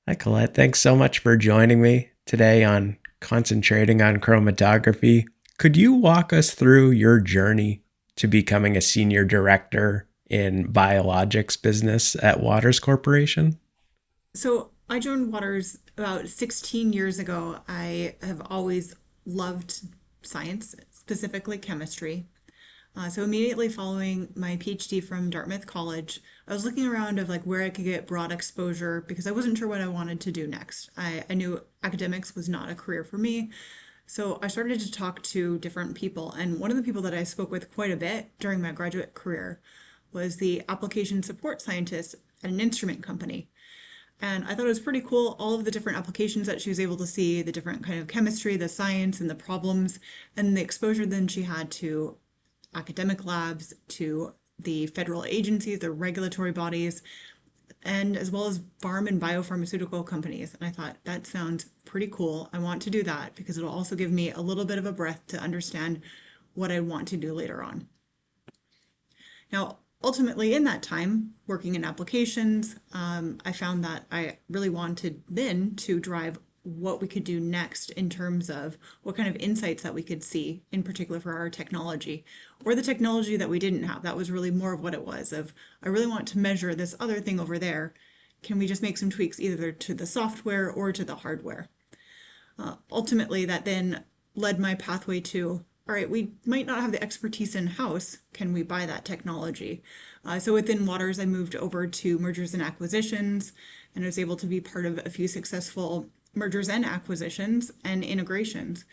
Hi, Colette. Thanks so much for joining me today on concentrating on chromatography. Could you walk us through your journey to becoming a senior director in biologics business at Waters Corporation? So I joined Waters about 16 years ago. I have always loved science, specifically chemistry. So immediately following my PhD from Dartmouth College, I was looking around of like where I could get broad exposure because I wasn't sure what I wanted to do next. I knew academics was not a career for me. So I started to talk to different people. And one of the people that I spoke with quite a bit during my graduate career was the application support scientist at an instrument company. And I thought it was pretty cool, all of the different applications that she was able to see, the different kind of chemistry, the science, and the problems, and the exposure then she had to academic labs, to the federal agencies, the regulatory bodies, and as well as farm and biopharmaceutical companies. And I thought that sounds pretty cool. I want to do that because it'll also give me a little bit of a breath to understand what I want to do later on. Now, ultimately, in that time, working in applications, I found that I really wanted then to drive what we could do next in terms of what kind of insights that we could see, in particular for our technology, or the technology that we didn't have. That was really more of what it was of, I really want to measure this other thing over there. Can we just make some tweaks either to the software or to the hardware? Ultimately, that then led my pathway to all right, we might not have the expertise in house. Can we buy that technology? So within Waters, I moved over to mergers and acquisitions and was able to be part of a few successful mergers and acquisitions and integrations,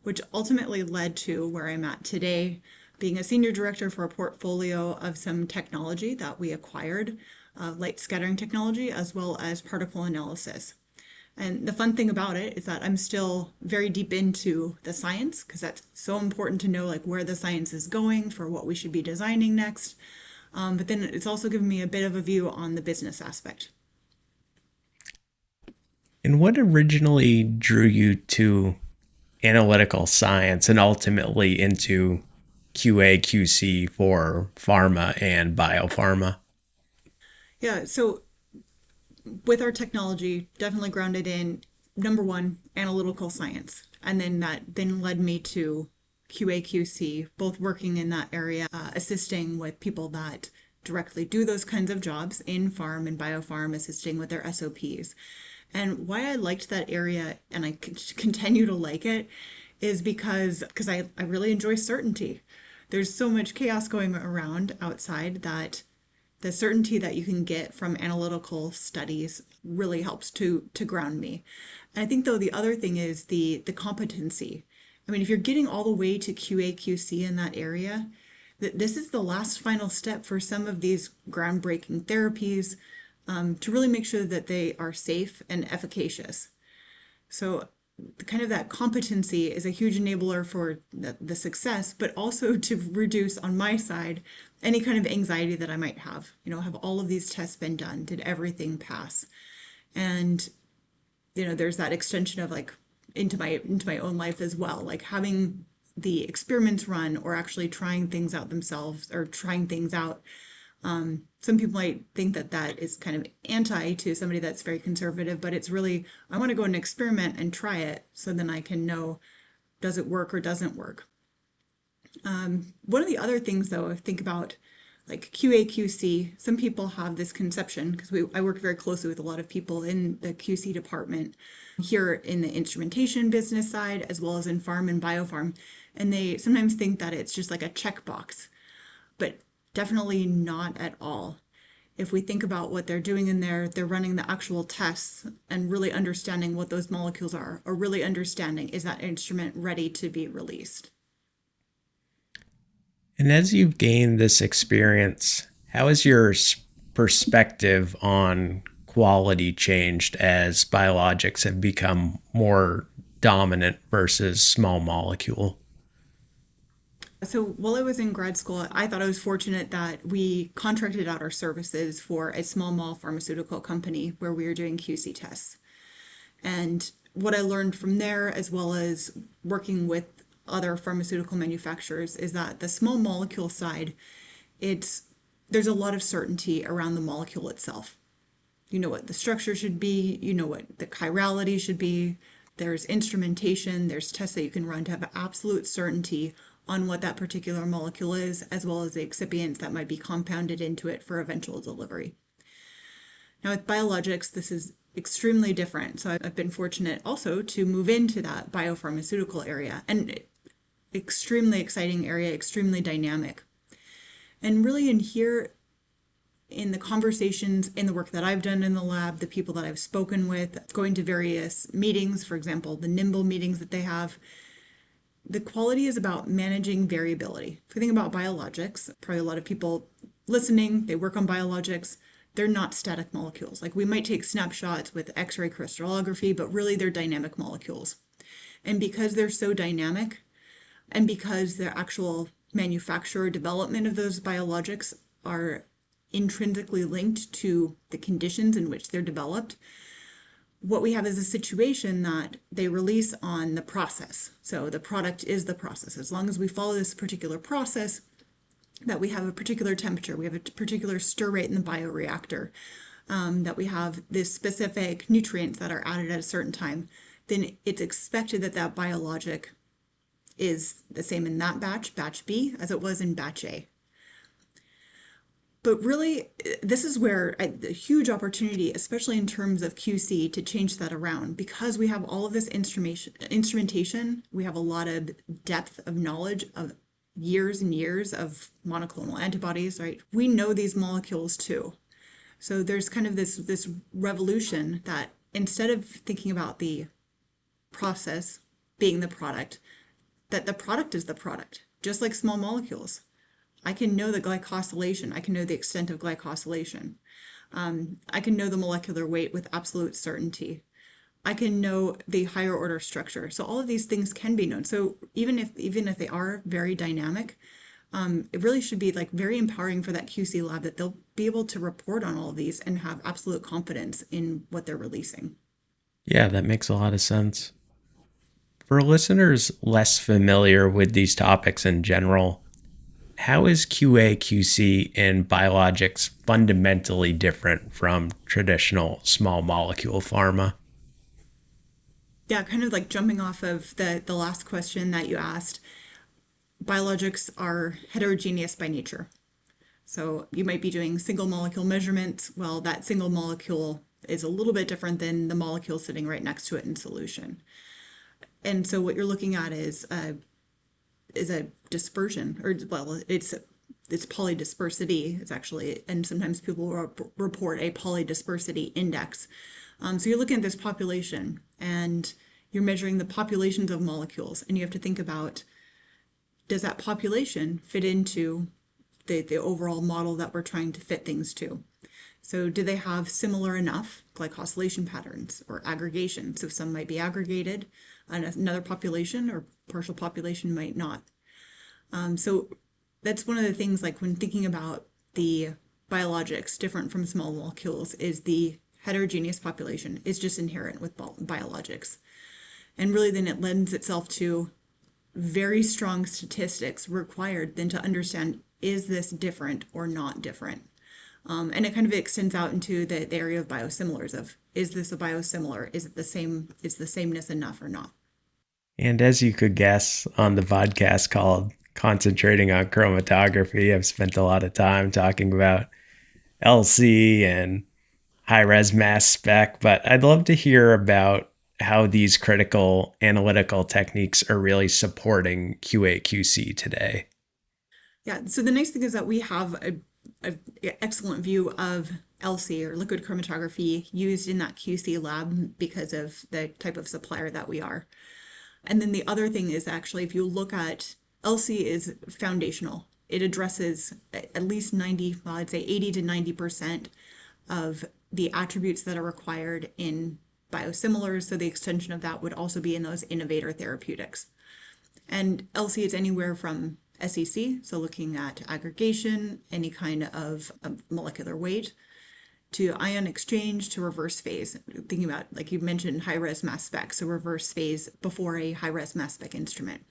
which ultimately led to where I'm at today, being a senior director for a portfolio of some technology that we acquired, light scattering technology, as well as particle analysis. And the fun thing about it is that I'm still very deep into the science because that's so important to know like where the science is going for what we should be designing next. But then it's also given me a bit of a view on the business aspect. And what originally drew you to analytical science and ultimately into QA/QC for pharma and biopharma? Yeah, so with our technology, definitely grounded in number one, analytical science. And then that then led me to QA/QC, both working in that area, assisting with people that directly do those kinds of jobs in farm and biopharm, assisting with their SOPs. And why I liked that area and I continue to like it is because I really enjoy certainty. There's so much chaos going around outside that the certainty that you can get from analytical studies really helps to ground me. And I think though the other thing is the competency. I mean, if you're getting all the way to QA/QC in that area, that this is the last final step for some of these groundbreaking therapies, to really make sure that they are safe and efficacious. So kind of that competency is a huge enabler for the success, but also to reduce on my side any kind of anxiety that I might have. Have all of these tests been done? Did everything pass? And there's that extension of like into my own life as well, like having the experiments run or actually trying things out themselves or trying things out. Some people might think that that is kind of anti to somebody that's very conservative, but it's really, I want to go and experiment and try it so then I can know does it work or doesn't work. One of the other things, though, I think about like QA/QC, some people have this conception because I work very closely with a lot of people in the QC department here in the instrumentation business side as well as in farm and biopharm. And they sometimes think that it's just like a checkbox, but definitely not at all. If we think about what they're doing in there, they're running the actual tests and really understanding what those molecules are, or really understanding is that instrument ready to be released. And as you've gained this experience, how has your perspective on quality changed as biologics have become more dominant versus small molecule? So while I was in grad school, I thought I was fortunate that we contracted out our services for a small mall pharmaceutical company where we were doing QC tests. And what I learned from there, as well as working with other pharmaceutical manufacturers, is that the small molecule side, it's there's a lot of certainty around the molecule itself. You know what the structure should be, you know what the chirality should be. There's instrumentation, there's tests that you can run to have absolute certainty on what that particular molecule is, as well as the excipients that might be compounded into it for eventual delivery. Now, with biologics, this is extremely different. So I've been fortunate also to move into that biopharmaceutical area, and extremely exciting area, extremely dynamic. And really in here, in the conversations, in the work that I've done in the lab, the people that I've spoken with, going to various meetings, for example, the nimble meetings that they have, the quality is about managing variability. If we think about biologics, probably a lot of people listening, they work on biologics, they're not static molecules. Like we might take snapshots with X-ray crystallography, but really they're dynamic molecules. And because they're so dynamic, and because the actual manufacture or development of those biologics are intrinsically linked to the conditions in which they're developed, what we have is a situation that they release on the process. So the product is the process. As long as we follow this particular process, that we have a particular temperature, we have a particular stir rate in the bioreactor, that we have this specific nutrients that are added at a certain time, then it's expected that that biologic is the same in that batch, batch B, as it was in batch A. But really, this is where a huge opportunity, especially in terms of QC, to change that around, because we have all of this instrumentation, we have a lot of depth of knowledge of years and years of monoclonal antibodies, right? We know these molecules too. So there's kind of this revolution that instead of thinking about the process being the product, that the product is the product, just like small molecules. I can know the glycosylation. I can know the extent of glycosylation. I can know the molecular weight with absolute certainty. I can know the higher order structure. So all of these things can be known. So even if they are very dynamic, it really should be like very empowering for that QC lab that they'll be able to report on all of these and have absolute confidence in what they're releasing. Yeah, that makes a lot of sense. For listeners less familiar with these topics in general, how is QA/QC in biologics fundamentally different from traditional small molecule pharma? Yeah, kind of like jumping off of the last question that you asked, biologics are heterogeneous by nature. So you might be doing single molecule measurements. Well, that single molecule is a little bit different than the molecule sitting right next to it in solution. And so what you're looking at is a dispersion, or well, it's polydispersity. It's actually, and sometimes people will report a polydispersity index. So you're looking at this population, and you're measuring the populations of molecules, and you have to think about, does that population fit into the overall model that we're trying to fit things to? So do they have similar enough glycosylation patterns or aggregation? So some might be aggregated, and another population or partial population might not. So that's one of the things, like when thinking about the biologics different from small molecules, is the heterogeneous population is just inherent with biologics. And really then it lends itself to very strong statistics required then to understand, is this different or not different? And it kind of extends out into the area of biosimilars of, is this a biosimilar? Is it the same? Is the sameness enough or not? And as you could guess, on the podcast called Concentrating on Chromatography, I've spent a lot of time talking about LC and high res mass spec, but I'd love to hear about how these critical analytical techniques are really supporting QA/QC today. Yeah, so the nice thing is that we have a excellent view of LC, or liquid chromatography, used in that QC lab because of the type of supplier that we are. And then the other thing is, actually, if you look at LC, is foundational. It addresses at least 90, well, I'd say 80 to 90% of the attributes that are required in biosimilars. So the extension of that would also be in those innovator therapeutics. And LC is anywhere from SEC, so looking at aggregation, any kind of molecular weight, to ion exchange, to reverse phase. Thinking about, like you mentioned, high-res mass spec, so reverse phase before a high-res mass spec instrument.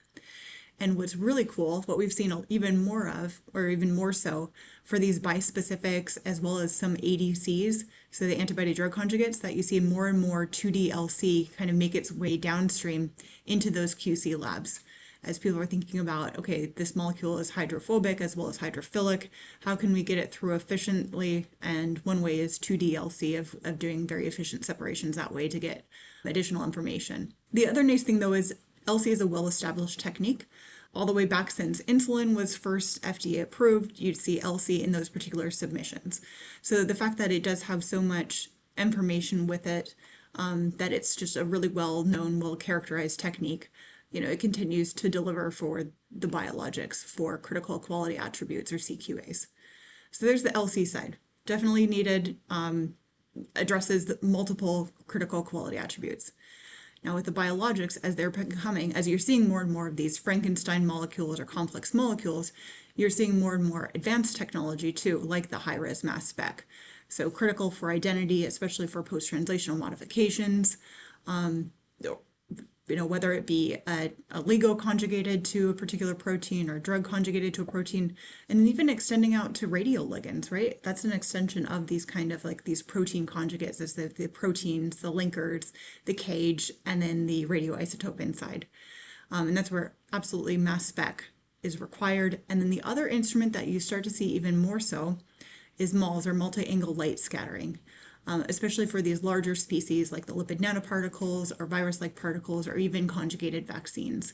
And what's really cool, what we've seen even more of, or even more so, for these bispecifics as well as some ADCs, so the antibody drug conjugates, that you see more and more 2D LC kind of make its way downstream into those QC labs. As people are thinking about, okay, this molecule is hydrophobic as well as hydrophilic. How can we get it through efficiently? And one way is 2D LC of doing very efficient separations that way to get additional information. The other nice thing though is LC is a well-established technique. All the way back since insulin was first FDA approved, you'd see LC in those particular submissions. So the fact that it does have so much information with it, that it's just a really well-known, well-characterized technique, it continues to deliver for the biologics for critical quality attributes or CQAs. So there's the LC side. Definitely needed, addresses the multiple critical quality attributes. Now with the biologics, as they're becoming, as you're seeing more and more of these Frankenstein molecules or complex molecules, you're seeing more and more advanced technology too, like the high-res mass spec. So critical for identity, especially for post-translational modifications, whether it be a LIGO conjugated to a particular protein or a drug conjugated to a protein, and even extending out to radioligands, right? That's an extension of these kind of like these protein conjugates, as the proteins, the linkers, the cage, and then the radioisotope inside. And that's where absolutely mass spec is required. And then the other instrument that you start to see even more so is MALS, or multi-angle light scattering. Especially for these larger species like the lipid nanoparticles or virus-like particles or even conjugated vaccines.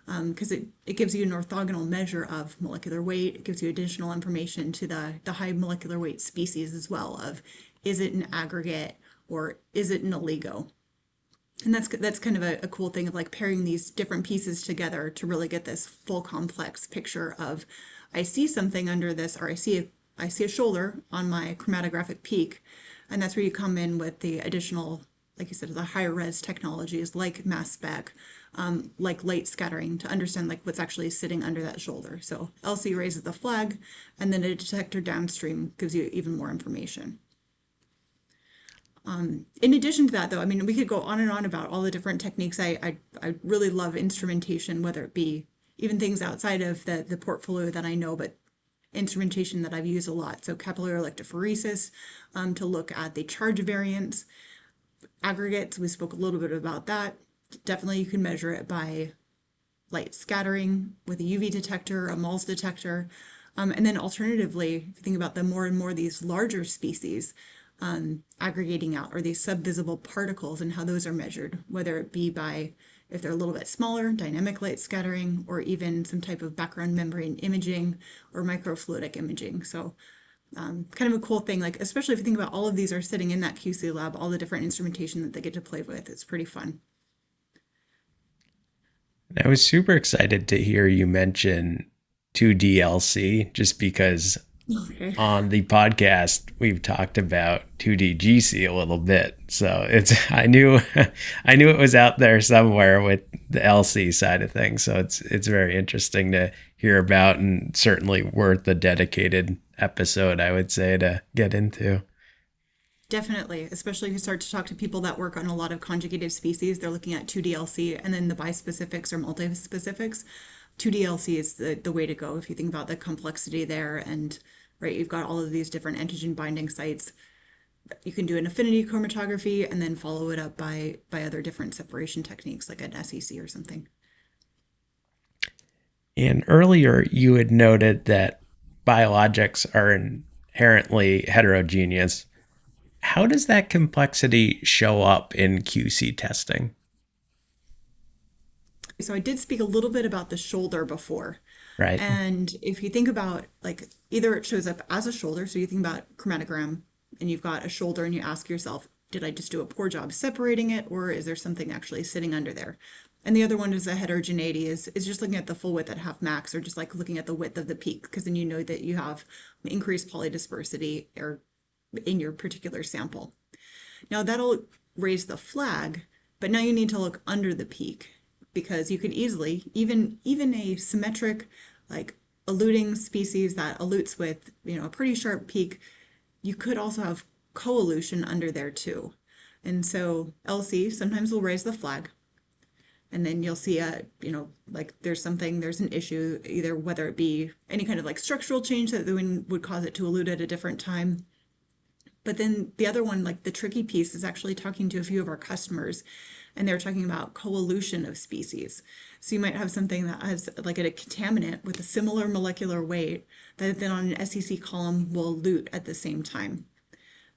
Because it gives you an orthogonal measure of molecular weight. It gives you additional information to the high molecular weight species as well, of is it an aggregate or is it an oligo? And that's kind of a cool thing of like pairing these different pieces together to really get this full complex picture of, I see something under this, or I see a shoulder on my chromatographic peak. And that's where you come in with the additional, like you said, the higher res technologies like mass spec, like light scattering, to understand like what's actually sitting under that shoulder. So LC raises the flag, and then a detector downstream gives you even more information. In addition to that, though, I mean, we could go on and on about all the different techniques. I really love instrumentation, whether it be even things outside of the portfolio that I know, but instrumentation that I've used a lot. So capillary electrophoresis, to look at the charge variance. Aggregates, we spoke a little bit about that. Definitely you can measure it by light scattering with a UV detector, a MALS detector. And then alternatively, if you think about the more and more these larger species aggregating out, or these subvisible particles, and how those are measured, whether it be by, if they're a little bit smaller, dynamic light scattering, or even some type of background membrane imaging or microfluidic imaging. So kind of a cool thing, like especially if you think about all of these are sitting in that QC lab, all the different instrumentation that they get to play with. It's pretty fun. I was super excited to hear you mention 2DLC, just because Okay. on the podcast we've talked about 2DGC a little bit. So I knew I knew it was out there somewhere with the LC side of things. So it's very interesting to hear about, and certainly worth a dedicated episode, I would say, to get into. Definitely, especially if you start to talk to people that work on a lot of conjugated species, they're looking at 2DLC and then the bispecifics or multispecifics. 2DLC is the way to go if you think about the complexity there. And right, you've got all of these different antigen binding sites. You can do an affinity chromatography and then follow it up by other different separation techniques like an SEC or something. And earlier you had noted that biologics are inherently heterogeneous. How does that complexity show up in QC testing? So I did speak a little bit about the shoulder before. Right. And if you think about, like, either it shows up as a shoulder, so you think about chromatogram and you've got a shoulder and you ask yourself, did I just do a poor job separating it, or is there something actually sitting under there? And the other one is the heterogeneity, is just looking at the full width at half max, or just like looking at the width of the peak, because then you know that you have increased polydispersity or in your particular sample. Now that'll raise the flag, but now you need to look under the peak, because you could easily, even a symmetric, like eluting species that elutes with, a pretty sharp peak, you could also have coelution under there too. And so LC sometimes will raise the flag. And then you'll see like there's an issue, either whether it be any kind of like structural change that then would cause it to elute at a different time. But then the other one, like the tricky piece, is actually talking to a few of our customers, and they're talking about coelution of species. So you might have something that has like a contaminant with a similar molecular weight that then on an SEC column will elute at the same time.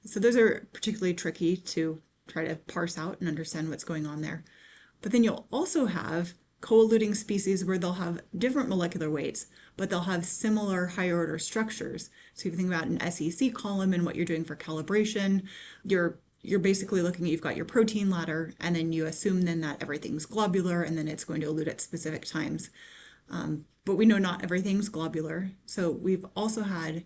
So those are particularly tricky to try to parse out and understand what's going on there. But then you'll also have co-eluting species where they'll have different molecular weights, but they'll have similar higher order structures. So if you think about an SEC column and what you're doing for calibration, you're basically looking at, you've got your protein ladder, and then you assume then that everything's globular, and then it's going to elute at specific times. But we know not everything's globular. So we've also had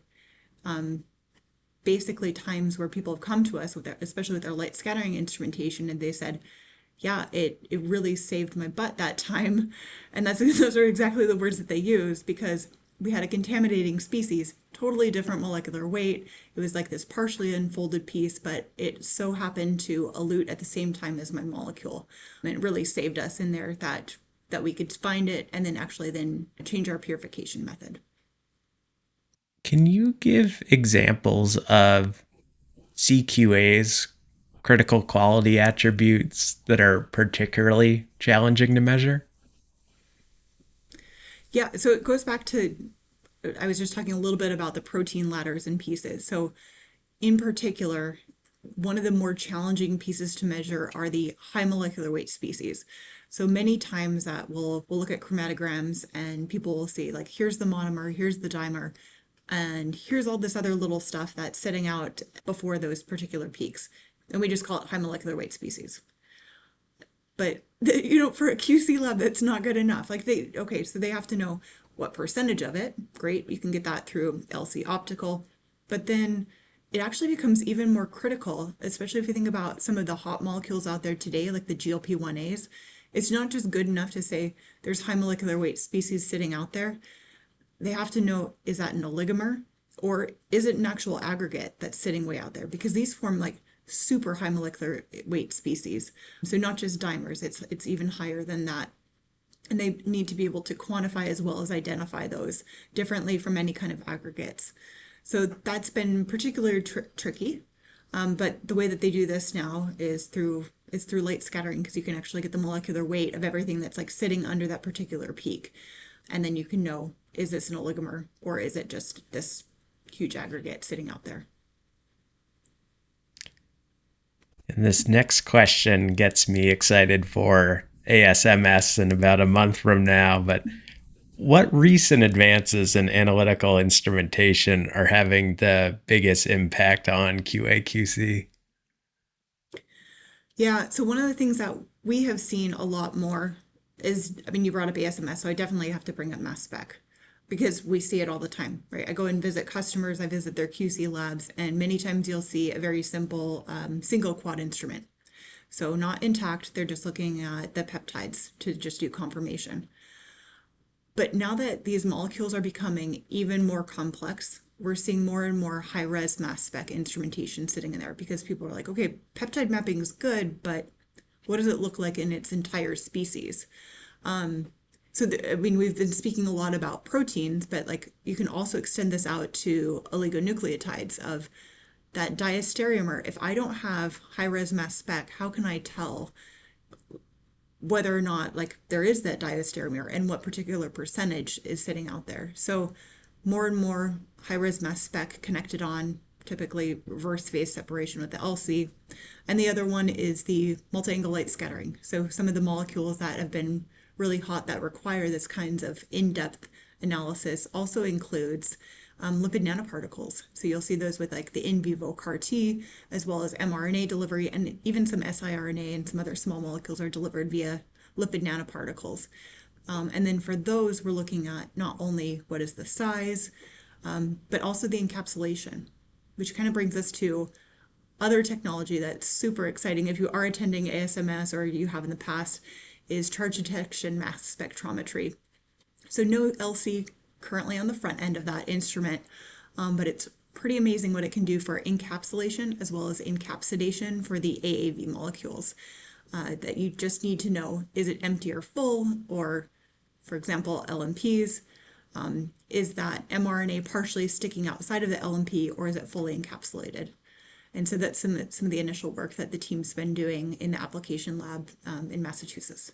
basically times where people have come to us with especially with our light scattering instrumentation, and they said, yeah, it really saved my butt that time. And those are exactly the words that they use, because we had a contaminating species, totally different molecular weight. It was like this partially unfolded piece, but it so happened to elute at the same time as my molecule. And it really saved us in there that we could find it and then actually then change our purification method. Can you give examples of CQAs, critical quality attributes, that are particularly challenging to measure? Yeah, so it goes back to, I was just talking a little bit about the protein ladders and pieces. So in particular, one of the more challenging pieces to measure are the high molecular weight species. So many times that we'll look at chromatograms and people will see like, here's the monomer, here's the dimer, and here's all this other little stuff that's sitting out before those particular peaks. And we just call it high molecular weight species. But for a QC lab, that's not good enough. Okay, so they have to know what percentage of it. Great, you can get that through LC optical. But then it actually becomes even more critical, especially if you think about some of the hot molecules out there today, like the GLP-1As. It's not just good enough to say there's high molecular weight species sitting out there. They have to know, is that an oligomer or is it an actual aggregate that's sitting way out there? Because these form like super high molecular weight species. So not just dimers, it's even higher than that. And they need to be able to quantify as well as identify those differently from any kind of aggregates. So that's been particularly tricky. But the way that they do this now is through light scattering, because you can actually get the molecular weight of everything that's like sitting under that particular peak. And then you can know, is this an oligomer or is it just this huge aggregate sitting out there? And this next question gets me excited for ASMS in about a month from now. But what recent advances in analytical instrumentation are having the biggest impact on QA/QC? Yeah, so one of the things that we have seen a lot more is, I mean, you brought up ASMS, so I definitely have to bring up mass spec because we see it all the time, right? I go and visit customers, I visit their QC labs, and many times you'll see a very simple single quad instrument. So not intact, they're just looking at the peptides to just do confirmation. But now that these molecules are becoming even more complex, we're seeing more and more high res mass spec instrumentation sitting in there because people are like, okay, peptide mapping is good, but what does it look like in its entire species? I mean, we've been speaking a lot about proteins, but like you can also extend this out to oligonucleotides of that diastereomer. If I don't have high res mass spec, how can I tell whether or not like there is that diastereomer and what particular percentage is sitting out there? So more and more high res mass spec connected on, typically reverse phase separation with the LC. And the other one is the multi-angle light scattering. So some of the molecules that have been really hot that require this kinds of in-depth analysis also includes lipid nanoparticles. So you'll see those with like the in vivo CAR T, as well as mRNA delivery, and even some siRNA and some other small molecules are delivered via lipid nanoparticles. And then for those, we're looking at not only what is the size, but also the encapsulation, which kind of brings us to other technology that's super exciting. If you are attending ASMS or you have in the past, is charge detection mass spectrometry. So no LC currently on the front end of that instrument, but it's pretty amazing what it can do for encapsulation as well as encapsidation for the AAV molecules. that you just need to know, is it empty or full? Or, for example, LMPs, is that mRNA partially sticking outside of the LMP or is it fully encapsulated? And so that's some of the initial work that the team's been doing in the application lab in Massachusetts.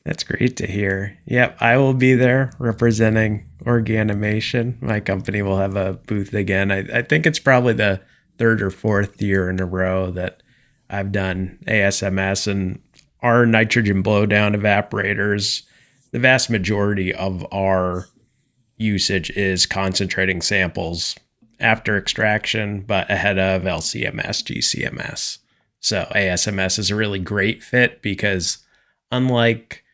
That's great to hear. Yep, I will be there representing Organimation. My company will have a booth again. I think it's probably the third or fourth year in a row that I've done ASMS, and our nitrogen blowdown evaporators. The vast majority of our usage is concentrating samples after extraction, but ahead of LCMS, GCMS. So ASMS is a really great fit because unlike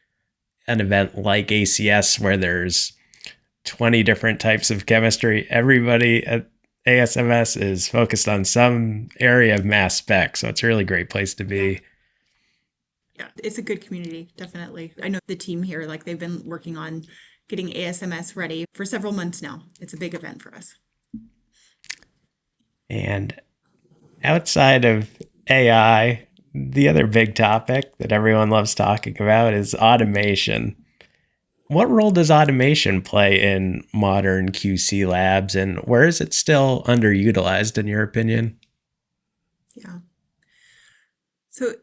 an event like ACS where there's 20 different types of chemistry, everybody at ASMS is focused on some area of mass spec. So it's a really great place to Yeah. be. Yeah, it's a good community, definitely. I know the team here, like they've been working on getting ASMS ready for several months now. It's a big event for us. And outside of AI, the other big topic that everyone loves talking about is automation. What role does automation play in modern QC labs, and where is it still underutilized, in your opinion? Yeah. So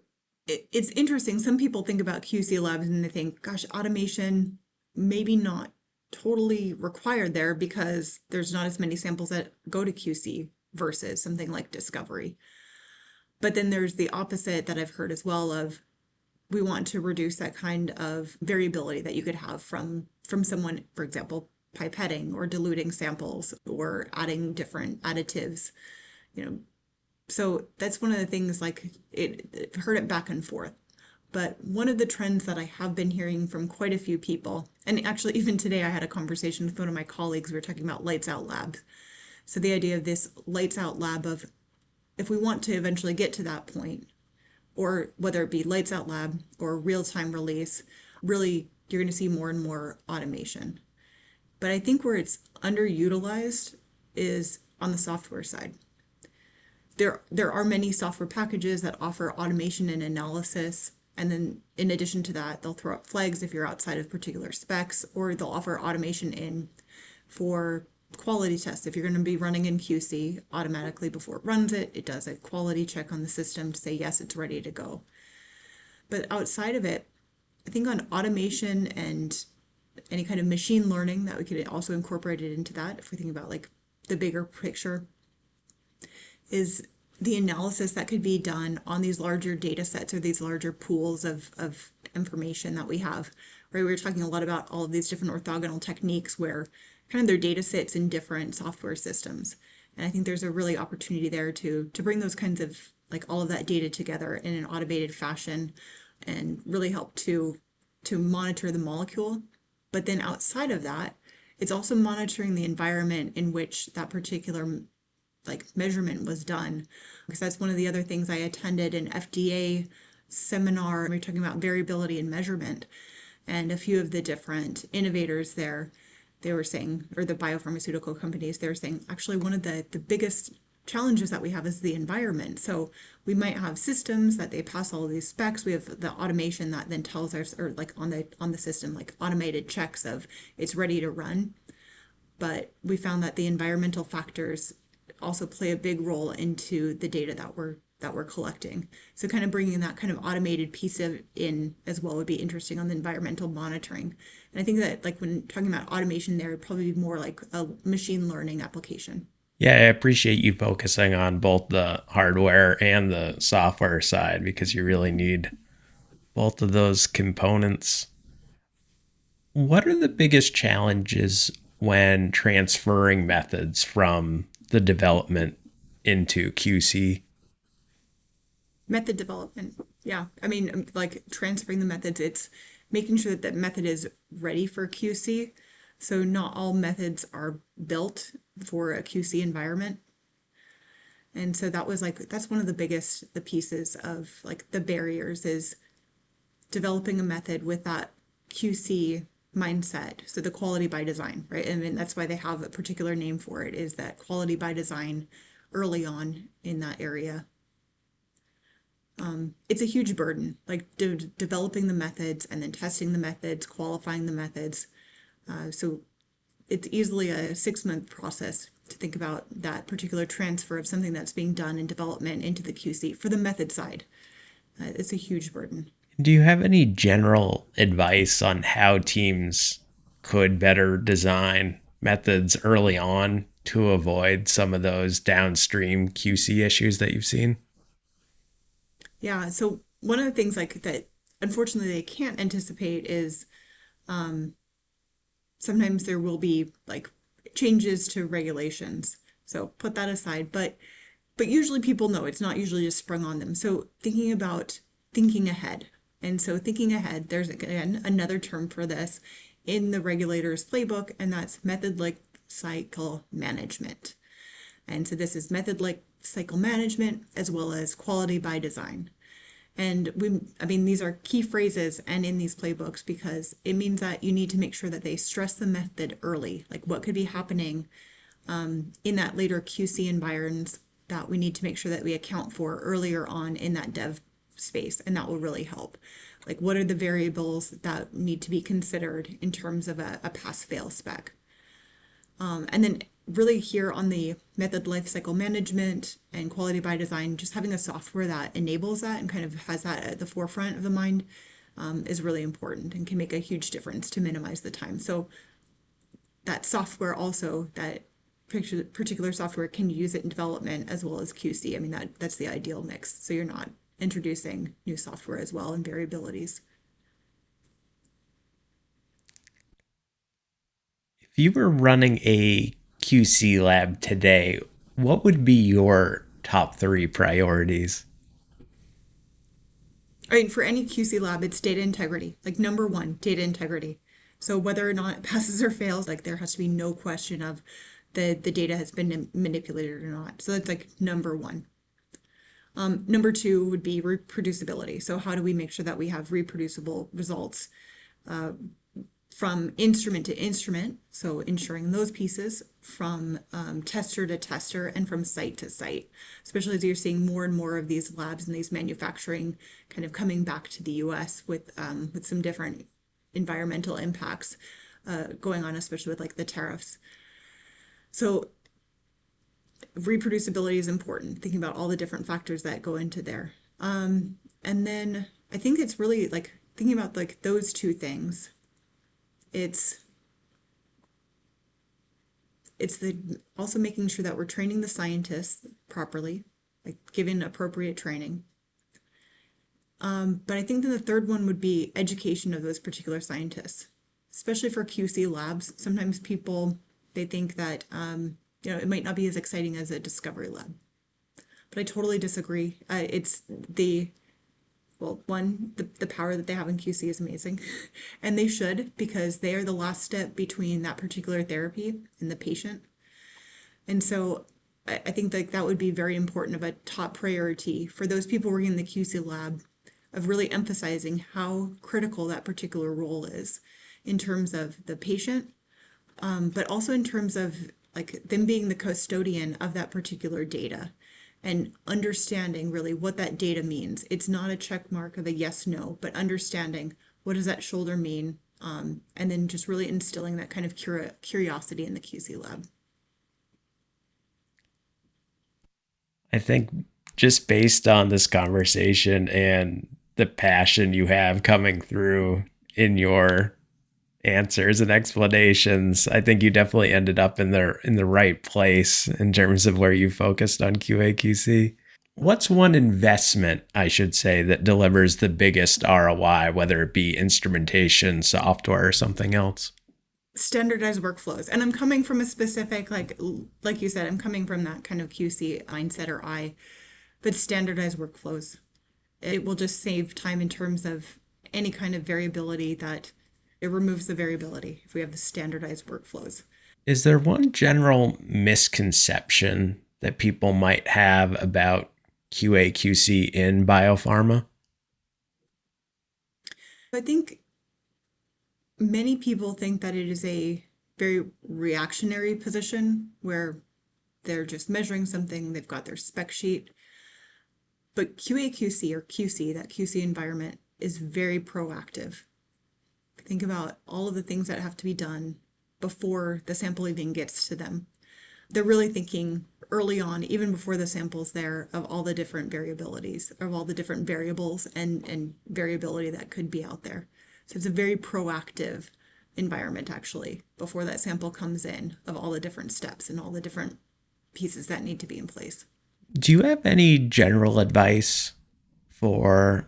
it's interesting. Some people think about QC labs and they think, gosh, automation maybe not totally required there because there's not as many samples that go to QC versus something like discovery. But then there's the opposite that I've heard as well of we want to reduce that kind of variability that you could have from someone, for example, pipetting or diluting samples or adding different additives, you know. So that's one of the things like it heard it back and forth. But one of the trends that I have been hearing from quite a few people, and actually even today I had a conversation with one of my colleagues, we were talking about lights out labs. So the idea of this lights out lab of if we want to eventually get to that point, or whether it be lights out lab or real time release, really you're going to see more and more automation. But I think where it's underutilized is on the software side. There are many software packages that offer automation and analysis. And then in addition to that, they'll throw up flags if you're outside of particular specs, or they'll offer automation in for quality tests. If you're going to be running in QC automatically before it runs it, it does a quality check on the system to say, yes, it's ready to go. But outside of it, I think on automation and any kind of machine learning that we could also incorporate it into that, if we think about like the bigger picture, is the analysis that could be done on these larger data sets or these larger pools of information that we have. Right, we were talking a lot about all of these different orthogonal techniques where kind of their data sits in different software systems. And I think there's a really opportunity there to bring those kinds of like all of that data together in an automated fashion and really help to monitor the molecule. But then outside of that, it's also monitoring the environment in which that particular like measurement was done. Because that's one of the other things I attended an FDA seminar. We were talking about variability in measurement, and a few of the different innovators there, they were saying, or the biopharmaceutical companies, they were saying actually one of the biggest challenges that we have is the environment. So we might have systems that they pass all of these specs. We have the automation that then tells us, or like on the system, like automated checks of it's ready to run. But we found that the environmental factors also play a big role into the data that we're collecting. So kind of bringing that kind of automated piece of in as well would be interesting on the environmental monitoring. And I think that like when talking about automation there, it'd probably be more like a machine learning application. Yeah, I appreciate you focusing on both the hardware and the software side because you really need both of those components. What are the biggest challenges when transferring methods from the development into QC? Method development. Yeah. I mean, like transferring the methods, it's making sure that that method is ready for QC. So not all methods are built for a QC environment. And so that was like, that's one of the biggest, the pieces of like the barriers is developing a method with that QC mindset. So the quality by design, right? And that's why they have a particular name for it is that quality by design early on in that area. It's a huge burden, like developing the methods and then testing the methods, qualifying the methods. So it's easily a 6-month process to think about that particular transfer of something that's being done in development into the QC for the method side. It's a huge burden. Do you have any general advice on how teams could better design methods early on to avoid some of those downstream QC issues that you've seen? Yeah, so one of the things like that unfortunately they can't anticipate is sometimes there will be like changes to regulations. So put that aside, but usually people know it's not usually just sprung on them. So thinking about thinking ahead. And so thinking ahead, there's again another term for this in the regulator's playbook, and that's method life cycle management. And so this is method life cycle management as well as quality by design. And I mean, these are key phrases and in these playbooks because it means that you need to make sure that they stress the method early, like what could be happening in that later QC environments that we need to make sure that we account for earlier on in that dev space. And that will really help. Like, what are the variables that need to be considered in terms of a pass fail spec? And then really here on the method lifecycle management and quality by design, just having a software that enables that and kind of has that at the forefront of the mind is really important and can make a huge difference to minimize the time. So that software also, that particular software can use it in development as well as QC. I mean, that's the ideal mix. So you're not introducing new software as well and variabilities. If you were running a QC lab today, what would be your top three priorities? I mean, for any QC lab, it's data integrity. Like number one, data integrity. So whether or not it passes or fails, like there has to be no question of the data has been manipulated or not. So that's like number one. Number two would be reproducibility. So how do we make sure that we have reproducible results from instrument to instrument? So ensuring those pieces from tester to tester and from site to site, especially as you're seeing more and more of these labs and these manufacturing kind of coming back to the US with some different environmental impacts going on, especially with like the tariffs. So reproducibility is important, thinking about all the different factors that go into there. And then I think it's really like thinking about like those two things. It's it's the also making sure that we're training the scientists properly, like giving appropriate training. But I think then the third one would be education of those particular scientists, especially for QC labs. Sometimes people they think that it might not be as exciting as a discovery lab, but I totally disagree. It's the well, one, the power that they have in QC is amazing, and they should because they are the last step between that particular therapy and the patient. And so I think like that would be very important of a top priority for those people working in the QC lab of really emphasizing how critical that particular role is in terms of the patient, but also in terms of like them being the custodian of that particular data and understanding really what that data means. It's not a check mark of a yes, no, but understanding what does that shoulder mean, and then just really instilling that kind of curiosity in the QC lab. I think just based on this conversation and the passion you have coming through in your answers and explanations, I think you definitely ended up in the right place in terms of where you focused on QA/QC. What's one investment, I should say, that delivers the biggest ROI, whether it be instrumentation, software, or something else? Standardized workflows. And I'm coming from a specific, like you said, I'm coming from that kind of QC mindset or eye, but standardized workflows. It will just save time in terms of any kind of variability that it removes the variability if we have the standardized workflows. Is there one general misconception that people might have about QA/QC in biopharma? I think many people think that it is a very reactionary position where they're just measuring something, they've got their spec sheet. But QA/QC or QC, that QC environment, is very proactive. Think about all of the things that have to be done before the sample even gets to them. They're really thinking early on, even before the sample's there, of all the different variabilities, of all the different variables and variability that could be out there. So it's a very proactive environment, actually, before that sample comes in, of all the different steps and all the different pieces that need to be in place. Do you have any general advice for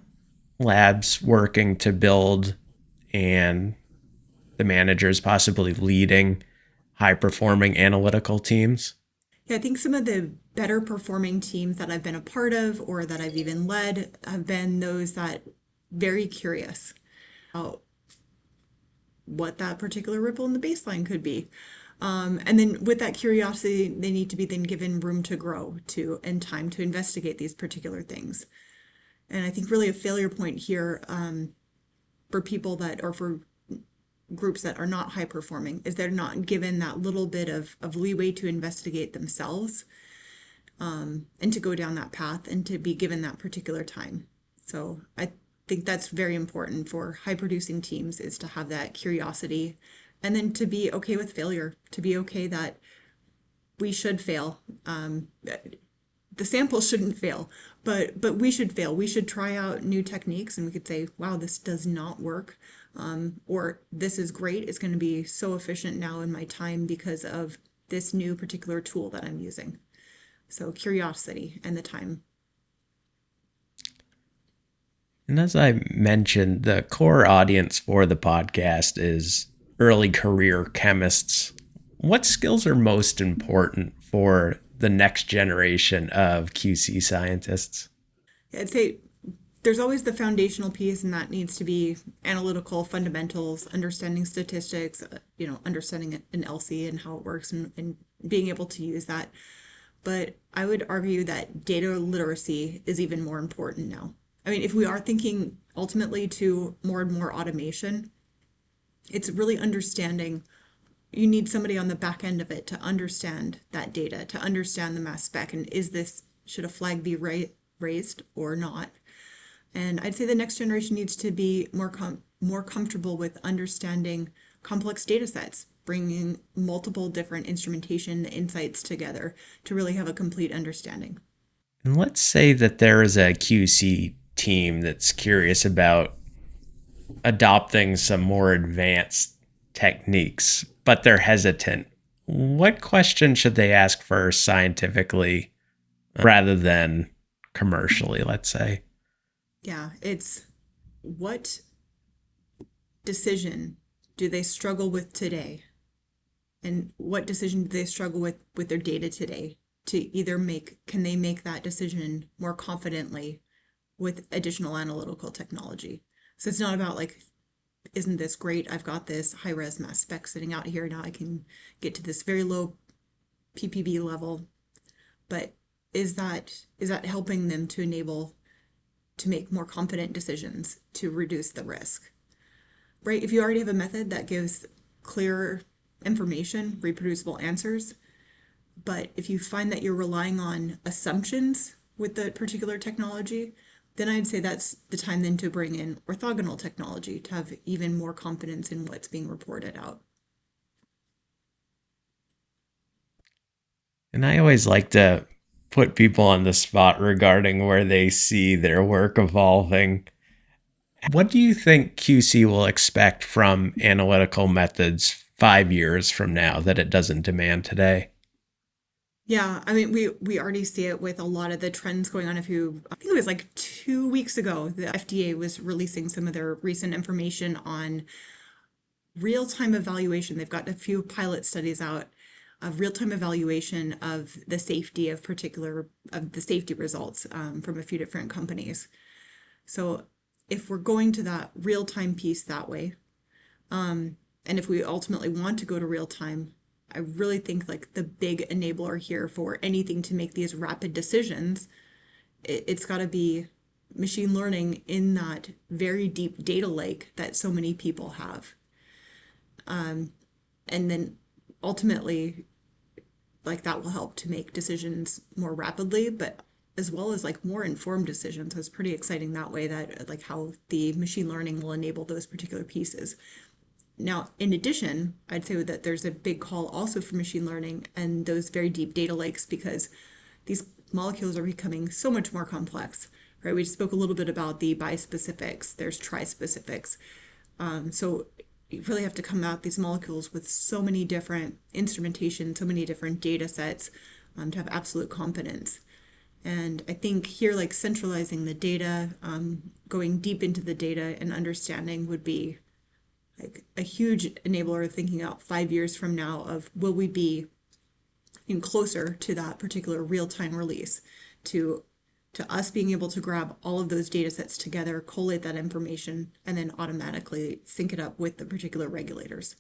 labs working to build and the managers possibly leading high performing analytical teams? Yeah, I think some of the better performing teams that I've been a part of or that I've even led have been those that very curious about what that particular ripple in the baseline could be. And then with that curiosity, they need to be then given room to grow to and time to investigate these particular things. And I think really a failure point here for people that, or for groups that are not high performing, is they're not given that little bit of leeway to investigate themselves, and to go down that path and to be given that particular time. So I think that's very important for high producing teams, is to have that curiosity and then to be okay with failure, to be okay that we should fail. The sample shouldn't fail, but we should fail. We should try out new techniques and we could say, wow, this does not work. Or this is great. It's going to be so efficient now in my time because of this new particular tool that I'm using. So curiosity and the time. And as I mentioned, the core audience for the podcast is early career chemists. What skills are most important for the next generation of QC scientists? I'd say there's always the foundational piece, and that needs to be analytical fundamentals, understanding statistics, understanding an LC and how it works, and being able to use that. But I would argue that data literacy is even more important now. I mean, if we are thinking ultimately to more and more automation, it's really understanding. You need somebody on the back end of it to understand that data, to understand the mass spec, and should a flag be raised or not? And I'd say the next generation needs to be more comfortable with understanding complex data sets, bringing multiple different instrumentation insights together to really have a complete understanding. And let's say that there is a QC team that's curious about adopting some more advanced techniques, but they're hesitant. What question should they ask first scientifically rather than commercially, let's say? Yeah, it's what decision do they struggle with today? And what decision do they struggle with their data today, to either can they make that decision more confidently with additional analytical technology? So it's not about like, isn't this great? I've got this high res mass spec sitting out here. Now I can get to this very low ppb level. But is that helping them to enable to make more confident decisions to reduce the risk? Right? If you already have a method that gives clear information, reproducible answers, but if you find that you're relying on assumptions with the particular technology, then I'd say that's the time then to bring in orthogonal technology to have even more confidence in what's being reported out. And I always like to put people on the spot regarding where they see their work evolving. What do you think QC will expect from analytical methods 5 years from now that it doesn't demand today? Yeah, I mean, we already see it with a lot of the trends going on. I think it was like 2 weeks ago, the FDA was releasing some of their recent information on real-time evaluation. They've got a few pilot studies out of real-time evaluation of the safety of the safety results, from a few different companies. So if we're going to that real-time piece that way, and if we ultimately want to go to real time, I really think like the big enabler here for anything to make these rapid decisions, it's got to be machine learning in that very deep data lake that so many people have. And then ultimately, like that will help to make decisions more rapidly. But as well as like more informed decisions. So it's pretty exciting that way, that like how the machine learning will enable those particular pieces. Now, in addition, I'd say that there's a big call also for machine learning and those very deep data lakes, because these molecules are becoming so much more complex, right? We spoke a little bit about the bispecifics, there's trispecifics. So you really have to come out these molecules with so many different instrumentation, so many different data sets, to have absolute confidence. And I think here, like centralizing the data, going deep into the data and understanding would be like a huge enabler of thinking out 5 years from now of will we be in closer to that particular real-time release, to us being able to grab all of those data sets together, collate that information, and then automatically sync it up with the particular regulators.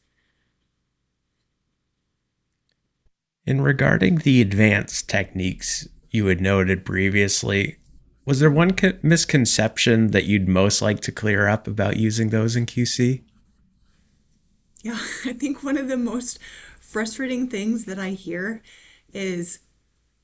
In regarding the advanced techniques you had noted previously, was there one misconception that you'd most like to clear up about using those in QC? Yeah, I think one of the most frustrating things that I hear is,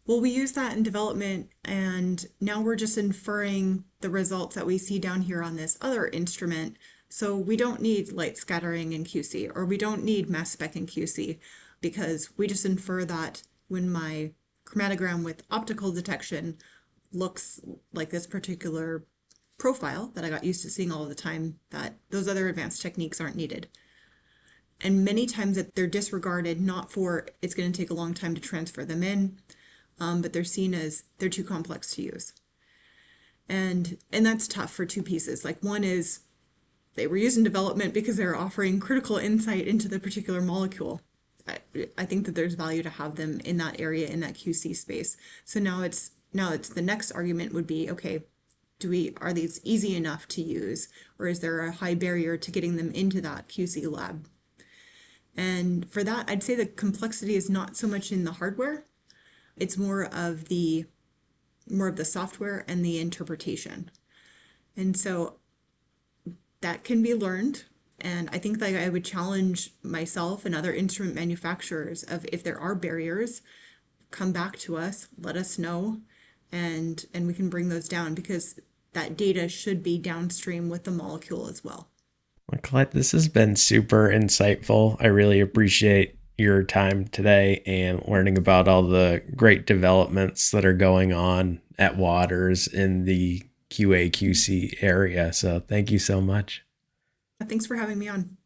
well, we use that in development, and now we're just inferring the results that we see down here on this other instrument. So we don't need light scattering in QC, or we don't need mass spec in QC, because we just infer that when my chromatogram with optical detection looks like this particular profile that I got used to seeing all the time, that those other advanced techniques aren't needed. And many times that they're disregarded, not for it's going to take a long time to transfer them in, but they're seen as they're too complex to use. And that's tough for two pieces. Like, one is they were used in development because they're offering critical insight into the particular molecule. I think that there's value to have them in that area, in that QC space. So now it's the next argument would be, okay, are these easy enough to use, or is there a high barrier to getting them into that QC lab? And for that, I'd say the complexity is not so much in the hardware. It's more of the software and the interpretation. And so that can be learned. And I think that I would challenge myself and other instrument manufacturers of, if there are barriers, come back to us, let us know, and we can bring those down, because that data should be downstream with the molecule as well. Well, Colette, this has been super insightful. I really appreciate your time today and learning about all the great developments that are going on at Waters in the QA/QC area. So thank you so much. Thanks for having me on.